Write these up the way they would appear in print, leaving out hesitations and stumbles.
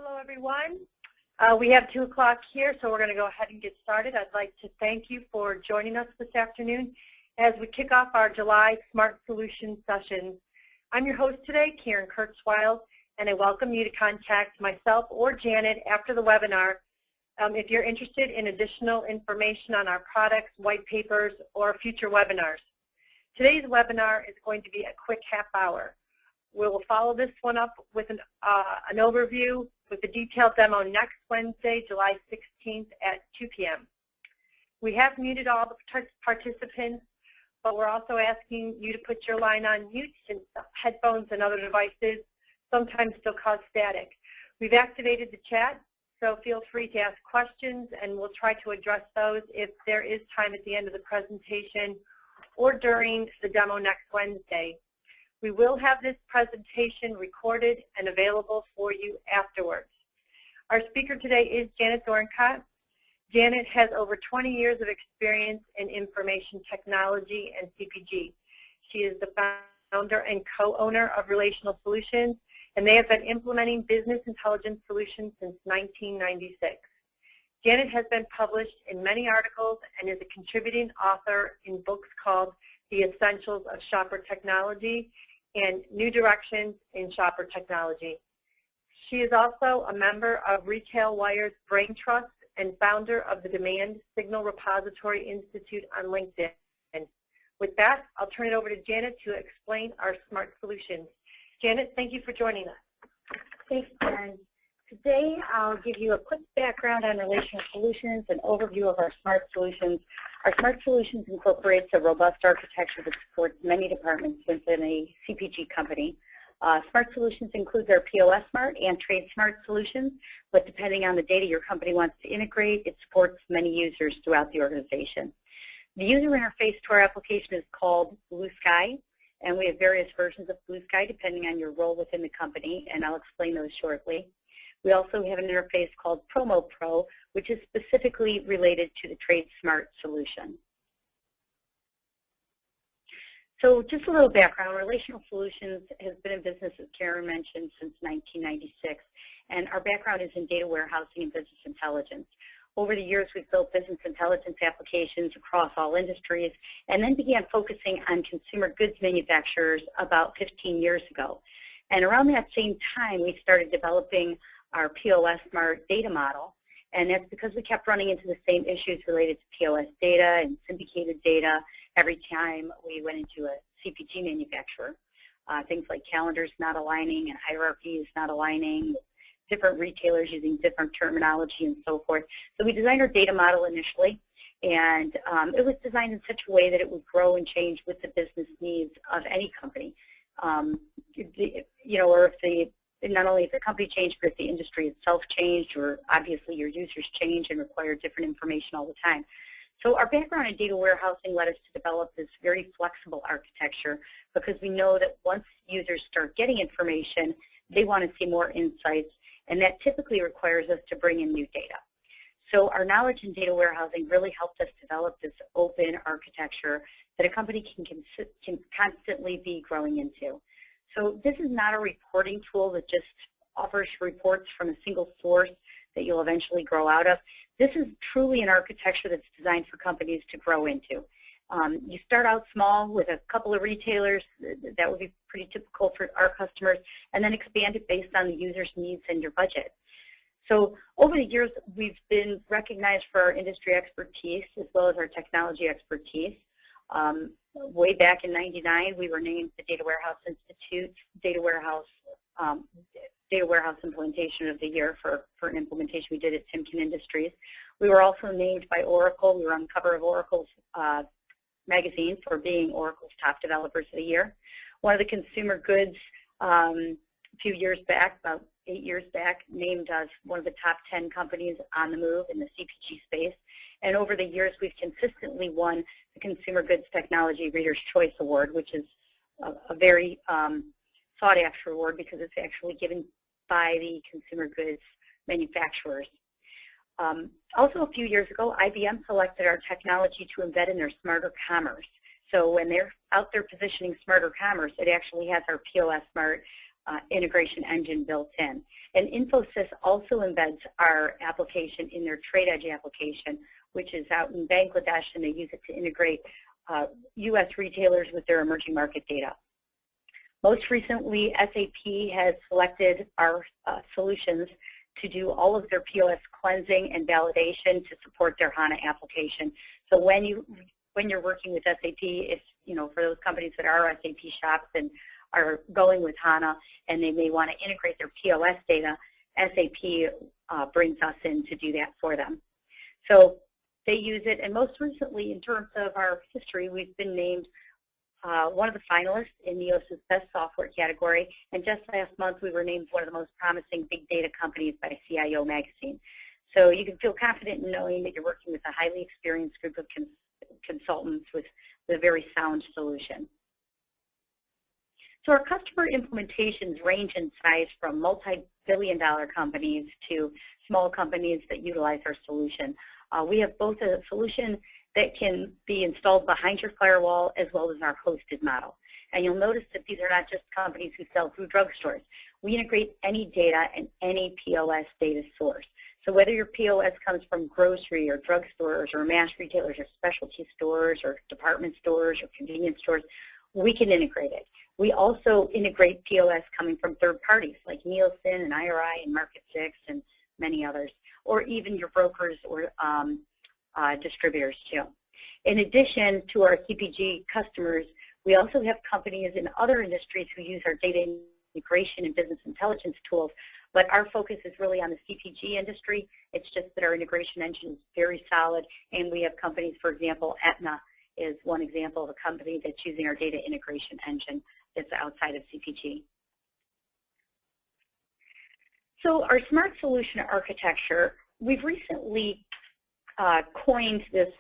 Hello, everyone. We have 2 o'clock here, so we're going to go ahead and get started. I'd like to thank you for joining us this afternoon as we kick off our July Smart Solutions sessions. I'm your host today, Karen Kurtzweil, and I welcome you to contact myself or Janet after the webinar if you're interested in additional information on our products, white papers, or future webinars. Today's webinar is going to be a quick half hour. We will follow this one up with an overview with a detailed demo next Wednesday, July 16th at 2 p.m. We have muted all the participants, but we're also asking you to put your line on mute since headphones and other devices sometimes still cause static. We've activated the chat, so feel free to ask questions, and we'll try to address those if there is time at the end of the presentation or during the demo next Wednesday. We will have this presentation recorded and available for you afterwards. Our speaker today is Janet Dorncott. Janet has over 20 years of experience in information technology and CPG. She is the founder and co-owner of Relational Solutions, and they have been implementing business intelligence solutions since 1996. Janet has been published in many articles and is a contributing author in books called The Essentials of Shopper Technology and New Directions in Shopper Technology. She is also a member of Retail Wire's Brain Trust and founder of the Demand Signal Repository Institute on LinkedIn. And with that, I'll turn it over to Janet to explain our smart solutions. Janet, thank you for joining us. Thanks, Karen. Today, I'll give you a quick background on Relational Solutions, an overview of our smart solutions. Our smart solutions incorporates a robust architecture that supports many departments within a CPG company. Smart solutions includes our POSmart and TradeSmart solutions, but depending on the data your company wants to integrate, it supports many users throughout the organization. The user interface to our application is called Blue Sky, and we have various versions of Blue Sky depending on your role within the company, and I'll explain those shortly. We also have an interface called Promo Pro, which is specifically related to the TradeSmart solution. So just a little background, Relational Solutions has been in business, as Karen mentioned, since 1996, and our background is in data warehousing and business intelligence. Over the years, we've built business intelligence applications across all industries, and then began focusing on consumer goods manufacturers about 15 years ago. And around that same time, we started developing our POSmart data model, and that's because we kept running into the same issues related to POS data and syndicated data every time we went into a CPG manufacturer. Things like calendars not aligning and hierarchies not aligning, different retailers using different terminology and so forth. So we designed our data model initially, and it was designed in such a way that it would grow and change with the business needs of any company. Or if not only if the company changed, but if the industry itself changed, or obviously your users change and require different information all the time. So our background in data warehousing led us to develop this very flexible architecture, because we know that once users start getting information, they want to see more insights, and that typically requires us to bring in new data. So our knowledge in data warehousing really helped us develop this open architecture that a company can constantly be growing into. So this is not a reporting tool that just offers reports from a single source that you'll eventually grow out of. This is truly an architecture that's designed for companies to grow into. You start out small with a couple of retailers, that would be pretty typical for our customers, and then expand it based on the user's needs and your budget. So over the years, we've been recognized for our industry expertise as well as our technology expertise. Way back in '99, we were named the Data Warehouse Institute Data Warehouse Implementation of the Year for an implementation we did at Timken Industries. We were also named by Oracle. We were on the cover of Oracle's magazine for being Oracle's top developers of the year. One of the consumer goods a few years back, about 8 years back, named us one of the top 10 companies on the move in the CPG space. And over the years, we've consistently won the Consumer Goods Technology Reader's Choice Award, which is a very sought-after award because it's actually given by the consumer goods manufacturers. Also, a few years ago, IBM selected our technology to embed in their smarter commerce. So when they're out there positioning smarter commerce, it actually has our POSmart integration engine built in. And Infosys also embeds our application in their TradeEdge application, which is out in Bangladesh, and they use it to integrate U.S. retailers with their emerging market data. Most recently, SAP has selected our solutions to do all of their POS cleansing and validation to support their HANA application. So when you're working with SAP, if for those companies that are SAP shops and are going with HANA and they may want to integrate their POS data, SAP brings us in to do that for them. So they use it, and most recently, in terms of our history, we've been named one of the finalists in NEOS's Best Software category, and just last month we were named one of the most promising big data companies by CIO magazine. So you can feel confident in knowing that you're working with a highly experienced group of consultants with a very sound solution. So our customer implementations range in size from multi-billion-dollar companies to small companies that utilize our solution. We have both a solution that can be installed behind your firewall as well as our hosted model. And you'll notice that these are not just companies who sell through drugstores. We integrate any data and any POS data source. So whether your POS comes from grocery or drugstores or mass retailers or specialty stores or department stores or convenience stores, we can integrate it. We also integrate POS coming from third parties like Nielsen and IRI and Market6 and many others, or even your brokers or distributors too. In addition to our CPG customers, we also have companies in other industries who use our data integration and business intelligence tools, but our focus is really on the CPG industry. It's just that our integration engine is very solid, and we have companies, for example, Aetna is one example of a company that's using our data integration engine that's outside of CPG. So our smart solution architecture, we've recently coined this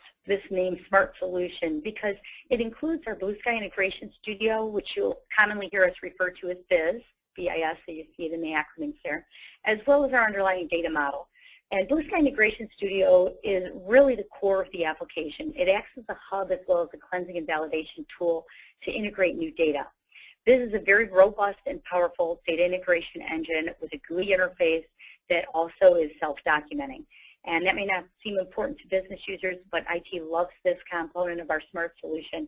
name Smart Solution because it includes our Blue Sky Integration Studio, which you'll commonly hear us refer to as BIS, B-I-S, so you see it in the acronyms there, as well as our underlying data model. And Blue Sky Integration Studio is really the core of the application. It acts as a hub as well as a cleansing and validation tool to integrate new data. This is a very robust and powerful data integration engine with a GUI interface that also is self-documenting. And that may not seem important to business users, but IT loves this component of our smart solution.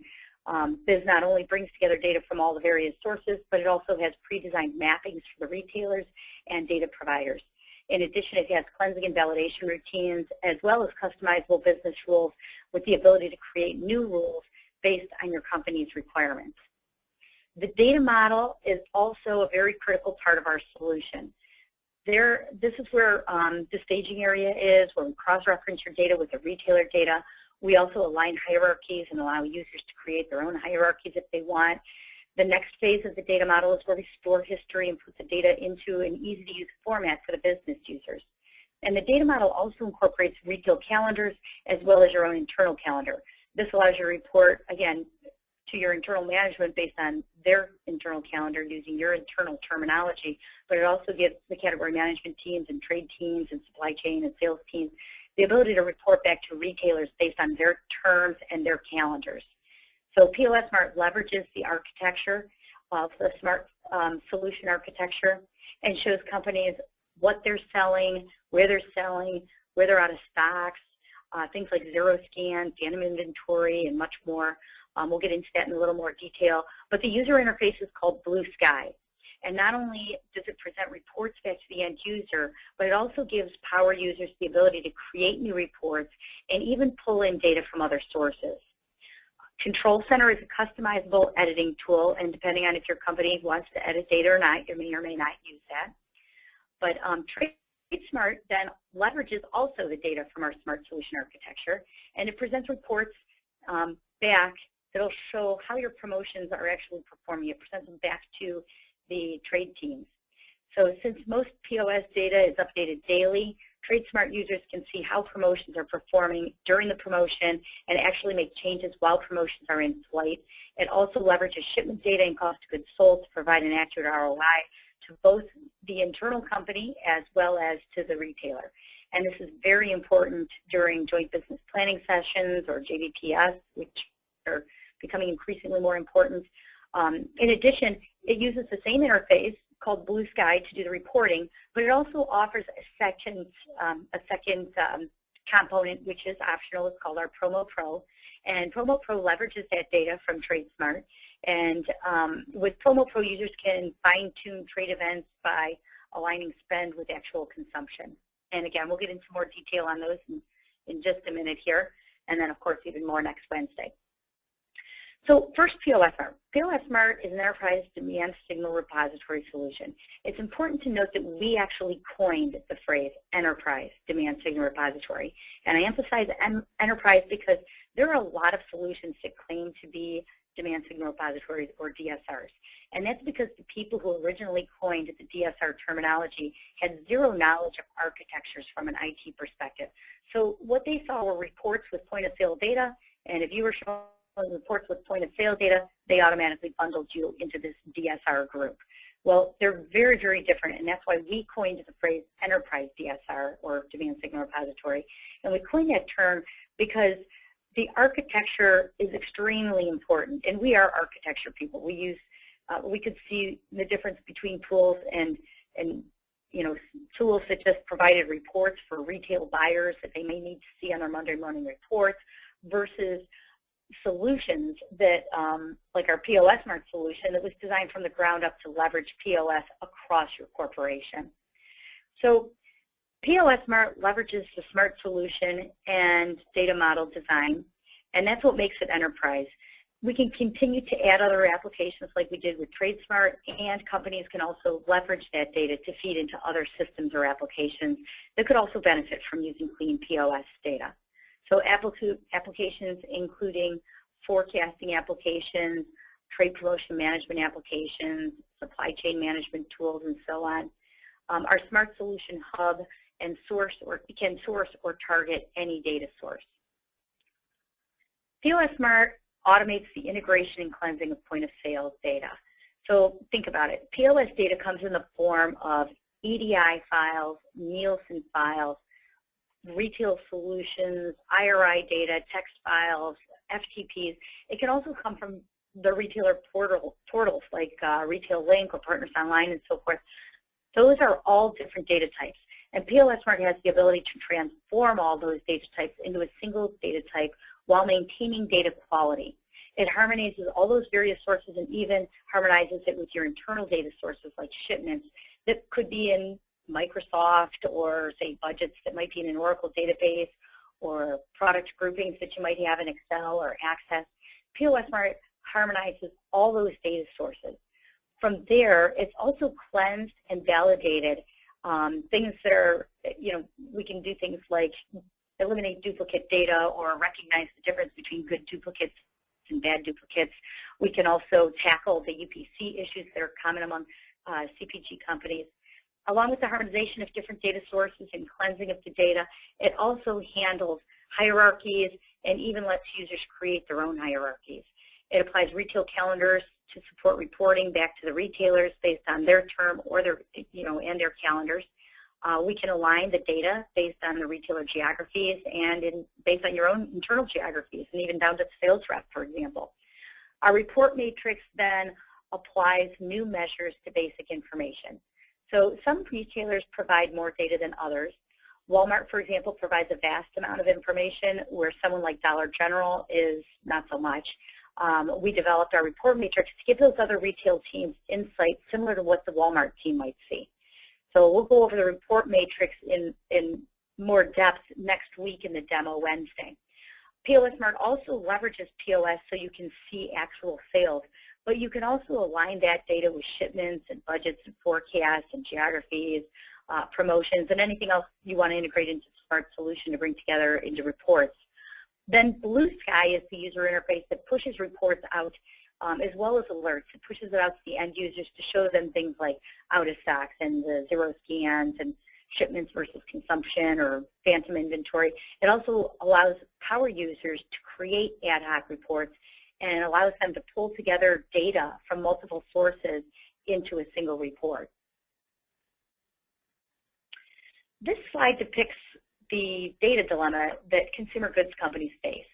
BIS not only brings together data from all the various sources, but it also has pre-designed mappings for the retailers and data providers. In addition, it has cleansing and validation routines, as well as customizable business rules with the ability to create new rules based on your company's requirements. The data model is also a very critical part of our solution. This is where the staging area is, where we cross-reference your data with the retailer data. We also align hierarchies and allow users to create their own hierarchies if they want. The next phase of the data model is where we store history and put the data into an easy-to-use format for the business users. And the data model also incorporates retail calendars as well as your own internal calendar. This allows you to report, again, to your internal management based on their internal calendar using your internal terminology, but it also gives the category management teams and trade teams and supply chain and sales teams the ability to report back to retailers based on their terms and their calendars. So POSmart leverages the architecture of the smart solution architecture and shows companies what they're selling, where they're out of stocks, things like zero scan, phantom inventory, and much more. We'll get into that in a little more detail. But the user interface is called Blue Sky. And not only does it present reports back to the end user, but it also gives power users the ability to create new reports and even pull in data from other sources. Control Center is a customizable editing tool, and depending on if your company wants to edit data or not, you may or may not use that. But TradeSmart then leverages also the data from our smart solution architecture, and it presents reports back that will show how your promotions are actually performing. It presents them back to the trade teams. So since most POS data is updated daily, TradeSmart users can see how promotions are performing during the promotion and actually make changes while promotions are in flight. It also leverages shipment data and cost of goods sold to provide an accurate ROI to both the internal company as well as to the retailer. And this is very important during joint business planning sessions or JBPS, which are becoming increasingly more important. In addition, it uses the same interface called Blue Sky to do the reporting, but it also offers a second component, which is optional. It's called our Promo Pro, and Promo Pro leverages that data from TradeSmart. And with Promo Pro, users can fine-tune trade events by aligning spend with actual consumption. And again, we'll get into more detail on those in just a minute here, and then of course even more next Wednesday. So first, POSmart. POSmart is an enterprise demand signal repository solution. It's important to note that we actually coined the phrase enterprise demand signal repository. And I emphasize enterprise because there are a lot of solutions that claim to be demand signal repositories or DSRs. And that's because the people who originally coined the DSR terminology had zero knowledge of architectures from an IT perspective. So what they saw were reports with point-of-sale data, and if you were showing reports with point-of-sale data, they automatically bundled you into this DSR group. Well, they're very, very different, and that's why we coined the phrase enterprise DSR, or demand signal repository. And we coined that term because the architecture is extremely important, and we are architecture people. We use, we could see the difference between tools and tools that just provided reports for retail buyers that they may need to see on their Monday morning reports versus solutions that, like our POSmart solution, that was designed from the ground up to leverage POS across your corporation. So POSmart leverages the smart solution and data model design, and that's what makes it enterprise. We can continue to add other applications like we did with TradeSmart, and companies can also leverage that data to feed into other systems or applications that could also benefit from using clean POS data. So applications including forecasting applications, trade promotion management applications, supply chain management tools, and so on. Our Smart Solution Hub can source or target any data source. POSmart automates the integration and cleansing of point-of-sale data. So think about it. POS data comes in the form of EDI files, Nielsen files, retail solutions, IRI data, text files, FTPs. It can also come from the retailer portals like Retail Link or Partners Online and so forth. Those are all different data types. And POSmart has the ability to transform all those data types into a single data type while maintaining data quality. It harmonizes all those various sources and even harmonizes it with your internal data sources like shipments that could be in Microsoft, or say budgets that might be in an Oracle database, or product groupings that you might have in Excel or Access. POSmart harmonizes all those data sources. From there, it's also cleansed and validated things that are, we can do things like eliminate duplicate data or recognize the difference between good duplicates and bad duplicates. We can also tackle the UPC issues that are common among CPG companies. Along with the harmonization of different data sources and cleansing of the data, it also handles hierarchies and even lets users create their own hierarchies. It applies retail calendars to support reporting back to the retailers based on their term or their, and their calendars. We can align the data based on the retailer geographies and based on your own internal geographies, and even down to the sales rep, for example. Our report matrix then applies new measures to basic information. So some retailers provide more data than others. Walmart, for example, provides a vast amount of information where someone like Dollar General is not so much. We developed our report matrix to give those other retail teams insight similar to what the Walmart team might see. So we'll go over the report matrix in more depth next week in the demo Wednesday. POSmart also leverages POS so you can see actual sales, but you can also align that data with shipments and budgets and forecasts and geographies, promotions, and anything else you want to integrate into the Smart Solution to bring together into reports. Then Blue Sky is the user interface that pushes reports out as well as alerts. It pushes it out to the end users to show them things like out of stocks and the zero scans and shipments versus consumption or phantom inventory. It also allows power users to create ad hoc reports and allows them to pull together data from multiple sources into a single report. This slide depicts the data dilemma that consumer goods companies face.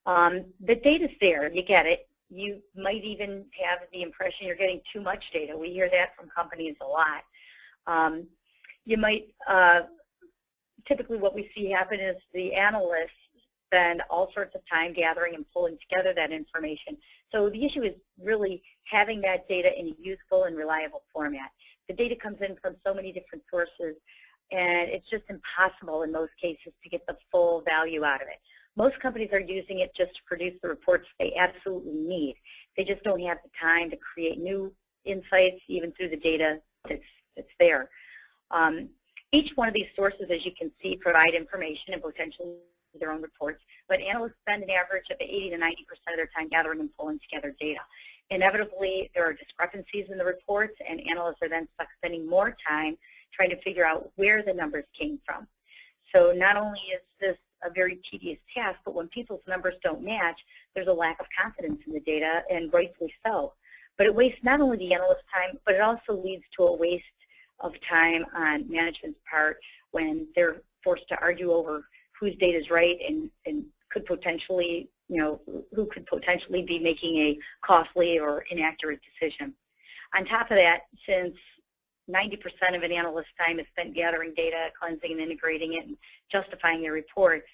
The data's there, you get it. You might even have the impression you're getting too much data. We hear that from companies a lot. You might, typically what we see happen is the analysts spend all sorts of time gathering and pulling together that information. So the issue is really having that data in a useful and reliable format. The data comes in from so many different sources, and it's just impossible in most cases to get the full value out of it. Most companies are using it just to produce the reports they absolutely need. They just don't have the time to create new insights even through the data that's there. Each one of these sources, as you can see, provide information and potentially their own reports, but analysts spend an average of 80 to 90% of their time gathering and pulling together data. Inevitably, there are discrepancies in the reports, and analysts are then stuck spending more time trying to figure out where the numbers came from. So not only is this a very tedious task, but when people's numbers don't match, there's a lack of confidence in the data, and rightfully so. But it wastes not only the analyst's time, but it also leads to a waste of time on management's part when they're forced to argue over whose data is right and could potentially, who could potentially be making a costly or inaccurate decision. On top of that, since 90% of an analyst's time is spent gathering data, cleansing and integrating it, and justifying their reports,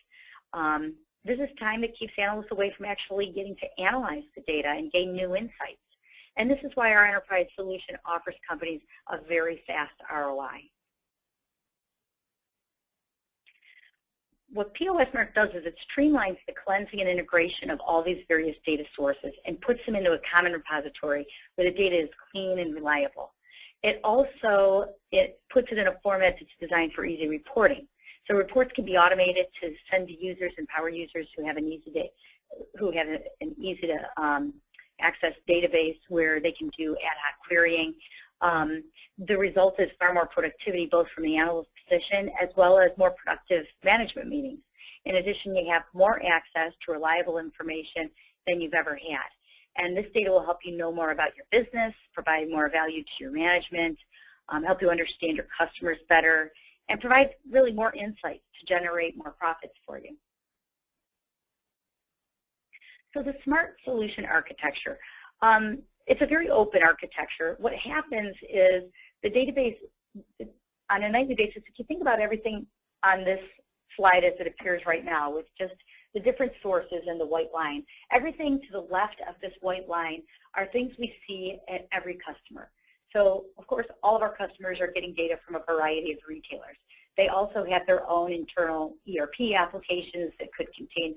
this is time that keeps analysts away from actually getting to analyze the data and gain new insights. And this is why our enterprise solution offers companies a very fast ROI. What POSmart does is it streamlines the cleansing and integration of all these various data sources and puts them into a common repository where the data is clean and reliable. It also puts it in a format that's designed for easy reporting. So reports can be automated to send to users and power users who have an easy to access database where they can do ad hoc querying. The result is far more productivity both from the analyst position as well as more productive management meetings. In addition, you have more access to reliable information than you've ever had. And this data will help you know more about your business, provide more value to your management, help you understand your customers better, and provide really more insights to generate more profits for you. So the smart solution architecture, it's a very open architecture. What happens is the database, on a nightly basis, if you think about everything on this slide as it appears right now with just the different sources in the white line, everything to the left of this white line are things we see at every customer. So, of course, all of our customers are getting data from a variety of retailers. They also have their own internal ERP applications that could contain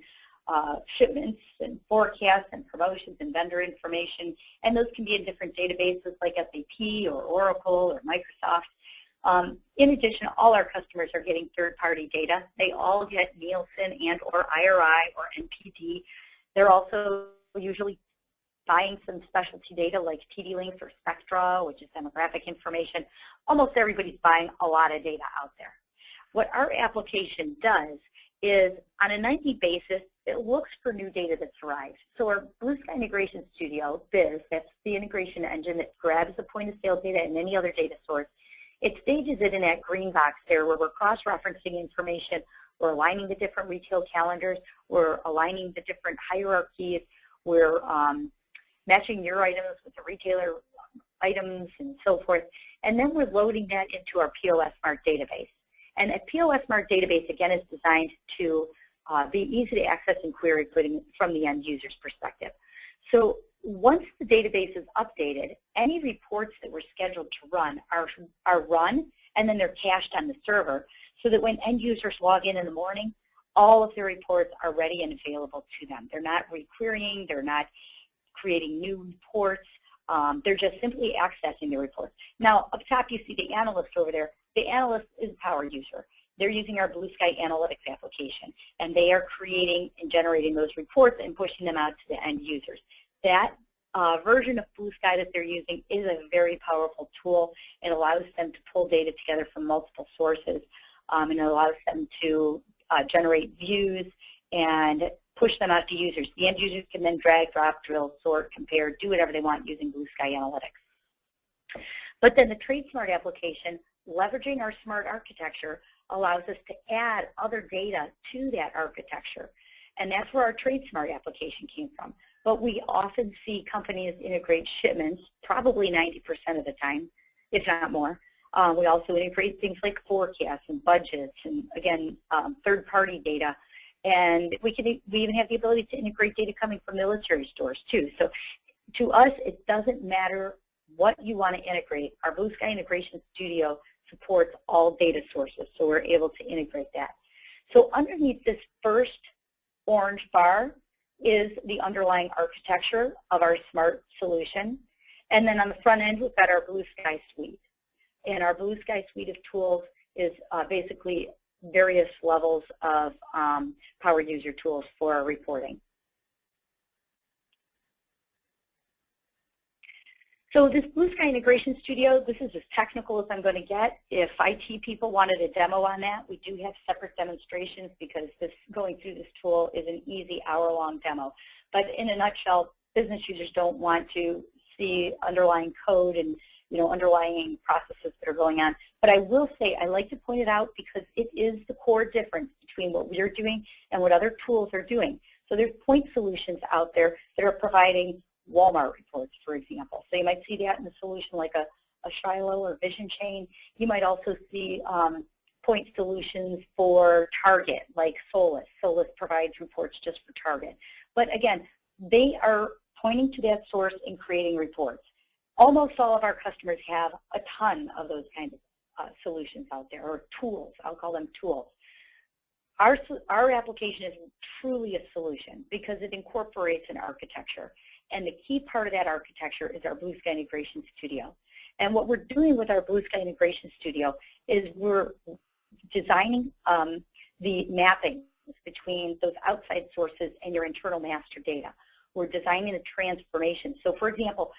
shipments and forecasts and promotions and vendor information, and those can be in different databases like SAP or Oracle or Microsoft. In addition, all our customers are getting third-party data. They all get Nielsen and or IRI or NPD. They're also usually buying some specialty data like TD Links or Spectra, which is demographic information. Almost everybody's buying a lot of data out there. What our application does is, on a nightly basis, it looks for new data that's arrived. So our Blue Sky Integration Studio, BIS, that's the integration engine that grabs the point-of-sale data and any other data source. It stages it in that green box there where we're cross-referencing information. We're aligning the different retail calendars. We're aligning the different hierarchies. We're matching your items with the retailer items and so forth. And then we're loading that into our POSmart database. And a POSmart database, again, is designed to be easy to access and query from the end user's perspective. So once the database is updated, any reports that were scheduled to run are run, and then they're cached on the server so that when end users log in the morning, all of their reports are ready and available to them. They're not re-querying, they're not creating new reports, they're just simply accessing the reports. Now, up top you see the analyst over there. The analyst is a power user. They're using our Blue Sky Analytics application, and they are creating and generating those reports and pushing them out to the end users. That version of Blue Sky that they're using is a very powerful tool. It allows them to pull data together from multiple sources, and it allows them to generate views and push them out to users. The end users can then drag, drop, drill, sort, compare, do whatever they want using Blue Sky Analytics. But then the TradeSmart application, leveraging our smart architecture, allows us to add other data to that architecture. And that's where our TradeSmart application came from. but we often see companies integrate shipments, probably 90% of the time, if not more. We also integrate things like forecasts and budgets and, again, third-party data. And we even have the ability to integrate data coming from military stores, too. So to us, it doesn't matter what you want to integrate. Our Blue Sky Integration Studio supports all data sources, so we're able to integrate that. So underneath this first orange bar is the underlying architecture of our SMART solution. And then on the front end, we've got our Blue Sky Suite. And our Blue Sky Suite of tools is basically various levels of power user tools for our reporting. So this Blue Sky Integration Studio, this is as technical as I'm going to get. If IT people wanted a demo on that, we do have separate demonstrations because going through this tool is an easy hour-long demo. But in a nutshell, business users don't want to see underlying code and underlying processes that are going on. But I will say, I like to point it out because it is the core difference between what we're doing and what other tools are doing. So there's point solutions out there that are providing Walmart reports, for example. So you might see that in a solution like a Shiloh or Vision Chain. You might also see point solutions for Target, like Solus. Solus provides reports just for Target. But again, they are pointing to that source and creating reports. Almost all of our customers have a ton of those kinds of solutions out there, or tools. I'll call them tools. Our application is truly a solution because it incorporates an architecture. And the key part of that architecture is our Blue Sky Integration Studio. And what we're doing with our Blue Sky Integration Studio is we're designing the mapping between those outside sources and your internal master data. We're designing the transformation. So for example,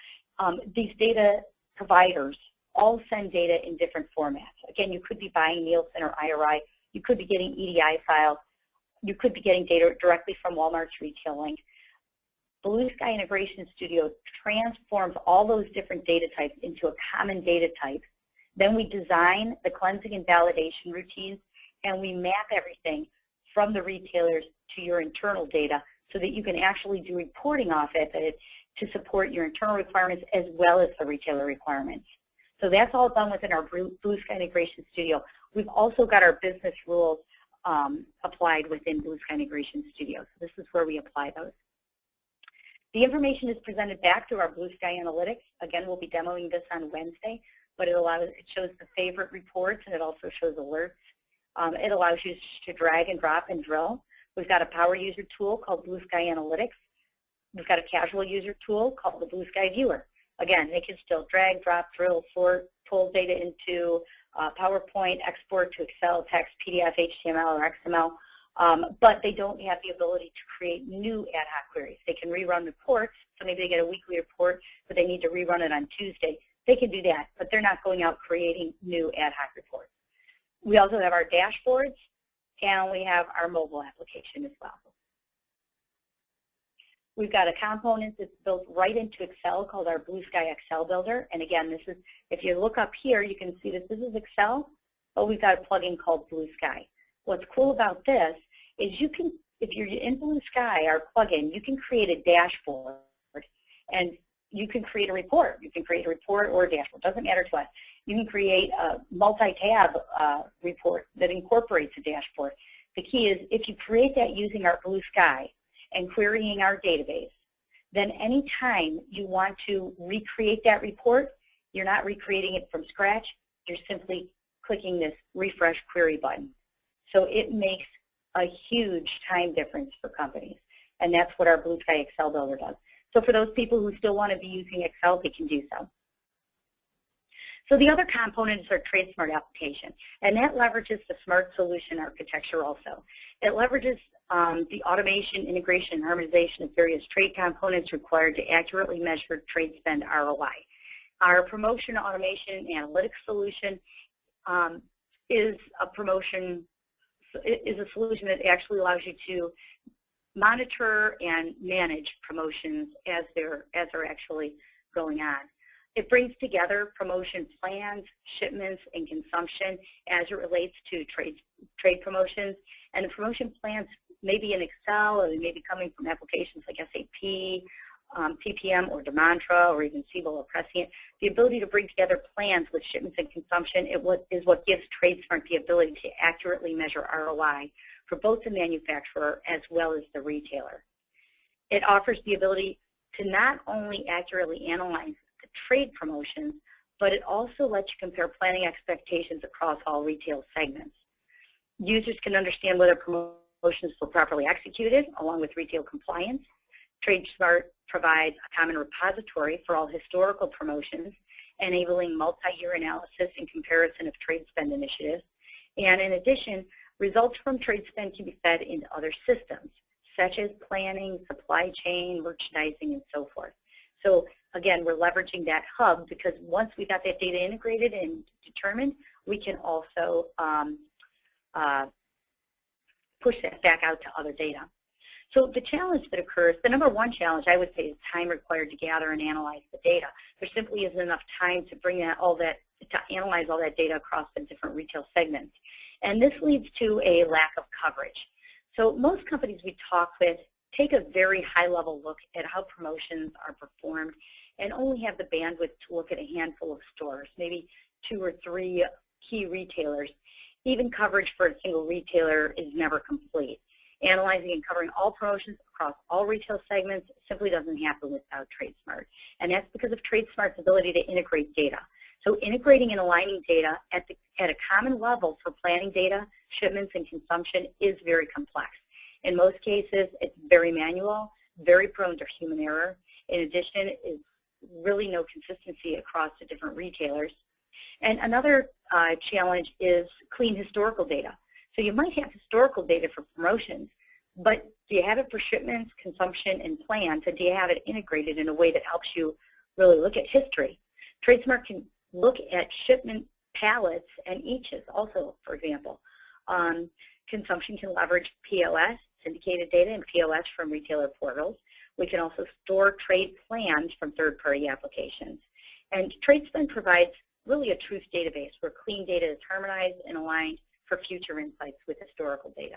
these data providers all send data in different formats. Again, you could be buying Nielsen or IRI. You could be getting EDI files. You could be getting data directly from Walmart's Retail Link. Blue Sky Integration Studio transforms all those different data types into a common data type. Then we design the cleansing and validation routines, and we map everything from the retailers to your internal data so that you can actually do reporting off it to support your internal requirements as well as the retailer requirements. So that's all done within our Blue Sky Integration Studio. We've also got our business rules applied within Blue Sky Integration Studio. So this is where we apply those. The information is presented back to our Blue Sky Analytics. Again, we'll be demoing this on Wednesday, but it shows the favorite reports, and it also shows alerts. It allows you to drag and drop and drill. We've got a power user tool called Blue Sky Analytics. We've got a casual user tool called the Blue Sky Viewer. Again, they can still drag, drop, drill, sort, pull data into PowerPoint, export to Excel, text, PDF, HTML, or XML. But they don't have the ability to create new ad hoc queries. They can rerun reports, so maybe they get a weekly report, but they need to rerun it on Tuesday. They can do that, but they're not going out creating new ad hoc reports. We also have our dashboards, and we have our mobile application as well. We've got a component that's built right into Excel called our Blue Sky Excel Builder. And again, this is, if you look up here, you can see that this is Excel, but we've got a plugin called Blue Sky. What's cool about this is you can, if you're in Blue Sky, our plugin, you can create a dashboard and you can create a report. You can create a report or a dashboard. It doesn't matter to us. You can create a multi-tab report that incorporates a dashboard. The key is if you create that using our Blue Sky and querying our database, then anytime you want to recreate that report, you're not recreating it from scratch. You're simply clicking this refresh query button. So it makes a huge time difference for companies, and that's what our Blue Sky Excel Builder does. So for those people who still want to be using Excel, they can do so. So the other component is our TradeSmart application, and that leverages the Smart Solution architecture also. It leverages the automation, integration, and harmonization of various trade components required to accurately measure trade spend ROI. Our promotion automation analytics solution is a solution that actually allows you to monitor and manage promotions as they're actually going on. It brings together promotion plans, shipments, and consumption as it relates to trade promotions. And the promotion plans maybe in Excel, or they may be coming from applications like SAP, PPM, or Demantra, or even Siebel or Prescient. The ability to bring together plans with shipments and consumption is what gives TradeSmart the ability to accurately measure ROI for both the manufacturer as well as the retailer. It offers the ability to not only accurately analyze the trade promotions, but it also lets you compare planning expectations across all retail segments. Users can understand whether promotions were properly executed, along with retail compliance. TradeSmart provides a common repository for all historical promotions, enabling multi-year analysis and comparison of trade spend initiatives. And in addition, results from trade spend can be fed into other systems, such as planning, supply chain, merchandising, and so forth. So again, we're leveraging that hub because once we got that data integrated and determined, we can also push that back out to other data. So the challenge that occurs, the number one challenge I would say is time required to gather and analyze the data. There simply isn't enough time to bring to analyze all that data across the different retail segments. And this leads to a lack of coverage. So most companies we talk with take a very high-level look at how promotions are performed and only have the bandwidth to look at a handful of stores, maybe 2 or 3 key retailers. Even coverage for a single retailer is never complete. Analyzing and covering all promotions across all retail segments simply doesn't happen without TradeSmart. And that's because of TradeSmart's ability to integrate data. So integrating and aligning data at a common level for planning data, shipments, and consumption is very complex. In most cases, it's very manual, very prone to human error. In addition, is really no consistency across the different retailers. And another challenge is clean historical data. So you might have historical data for promotions, but do you have it for shipments, consumption, and plans, and do you have it integrated in a way that helps you really look at history? TradeSmart can look at shipment pallets and eaches also, for example. Consumption can leverage POS, syndicated data, and POS from retailer portals. We can also store trade plans from third-party applications. And TradeSmart provides really a truth database where clean data is harmonized and aligned for future insights with historical data.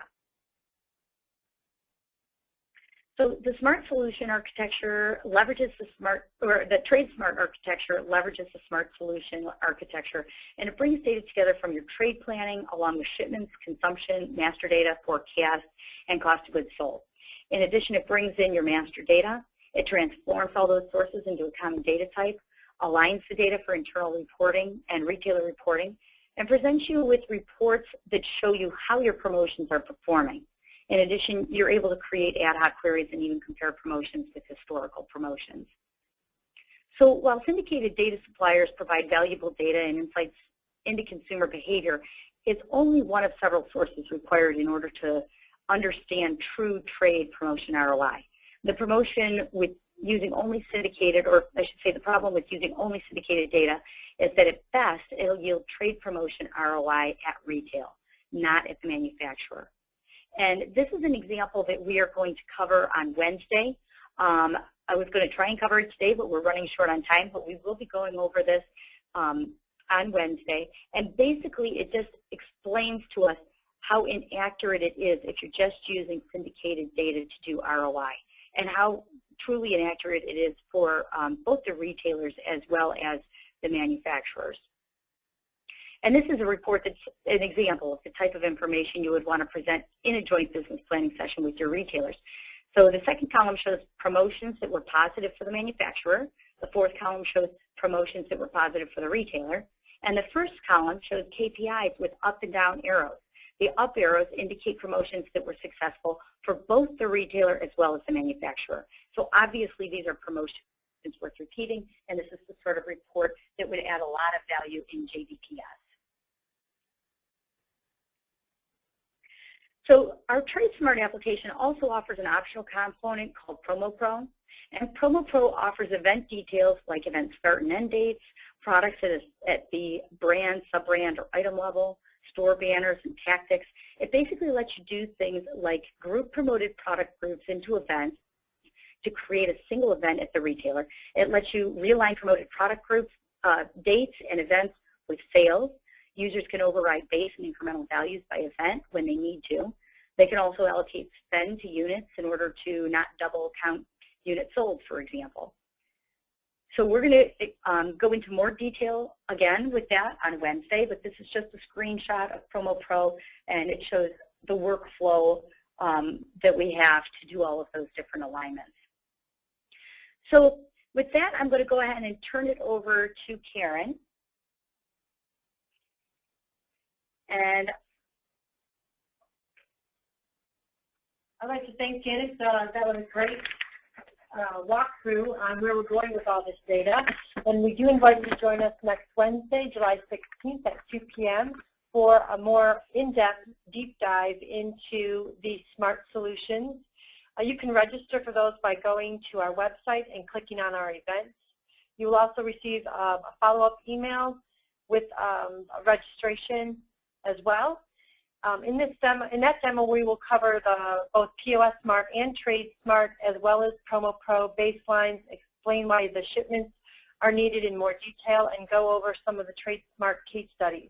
So the smart solution architecture leverages the TradeSmart architecture leverages the smart solution architecture, and it brings data together from your trade planning along with shipments, consumption, master data, forecast, and cost of goods sold. In addition, it brings in your master data. It transforms all those sources into a common data type, aligns the data for internal reporting and retailer reporting, and presents you with reports that show you how your promotions are performing. In addition, you're able to create ad hoc queries and even compare promotions with historical promotions. So while syndicated data suppliers provide valuable data and insights into consumer behavior, it's only one of several sources required in order to understand true trade promotion ROI. The promotion with using only syndicated, or I should say the problem with using only syndicated data is that at best it'll yield trade promotion ROI at retail, not at the manufacturer. And this is an example that we are going to cover on Wednesday. I was going to try and cover it today, but we're running short on time, but we will be going over this on Wednesday. And basically it just explains to us how inaccurate it is if you're just using syndicated data to do ROI, and how truly inaccurate it is for both the retailers as well as the manufacturers. And this is a report that's an example of the type of information you would want to present in a joint business planning session with your retailers. So the second column shows promotions that were positive for the manufacturer. The fourth column shows promotions that were positive for the retailer. And the first column shows KPIs with up and down arrows. The up arrows indicate promotions that were successful for both the retailer as well as the manufacturer. So obviously these are promotions worth repeating, and this is the sort of report that would add a lot of value in JBPS. So our TradeSmart application also offers an optional component called Promo Pro. And Promo Pro offers event details like event start and end dates, products at the brand, sub-brand, or item level, store banners and tactics. It basically lets you do things like group promoted product groups into events to create a single event at the retailer. It lets you realign promoted product groups, dates, and events with sales. Users can override base and incremental values by event when they need to. They can also allocate spend to units in order to not double count units sold, for example. So we're going to go into more detail again with that on Wednesday, but this is just a screenshot of Promo Pro, and it shows the workflow that we have to do all of those different alignments. So with that, I'm going to go ahead and turn it over to Karen. And I'd like to thank Janice. That was a great walkthrough on where we're going with all this data. And we do invite you to join us next Wednesday, July 16th at 2 p.m. for a more in-depth deep dive into the SMART solutions. You can register for those by going to our website and clicking on our events. You will also receive a follow-up email with a registration as well. In that demo, we will cover both POSmart and TradeSmart, as well as Promo Pro baselines, explain why the shipments are needed in more detail, and go over some of the TradeSmart case studies.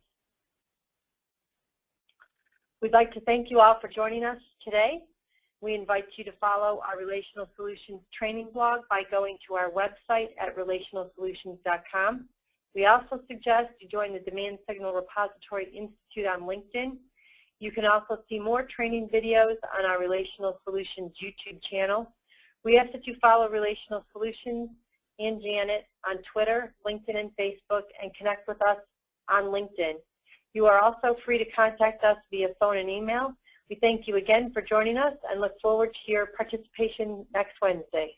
We'd like to thank you all for joining us today. We invite you to follow our Relational Solutions training blog by going to our website at relationalsolutions.com. We also suggest you join the Demand Signal Repository Institute on LinkedIn. You can also see more training videos on our Relational Solutions YouTube channel. We ask that you follow Relational Solutions and Janet on Twitter, LinkedIn, and Facebook, and connect with us on LinkedIn. You are also free to contact us via phone and email. We thank you again for joining us and look forward to your participation next Wednesday.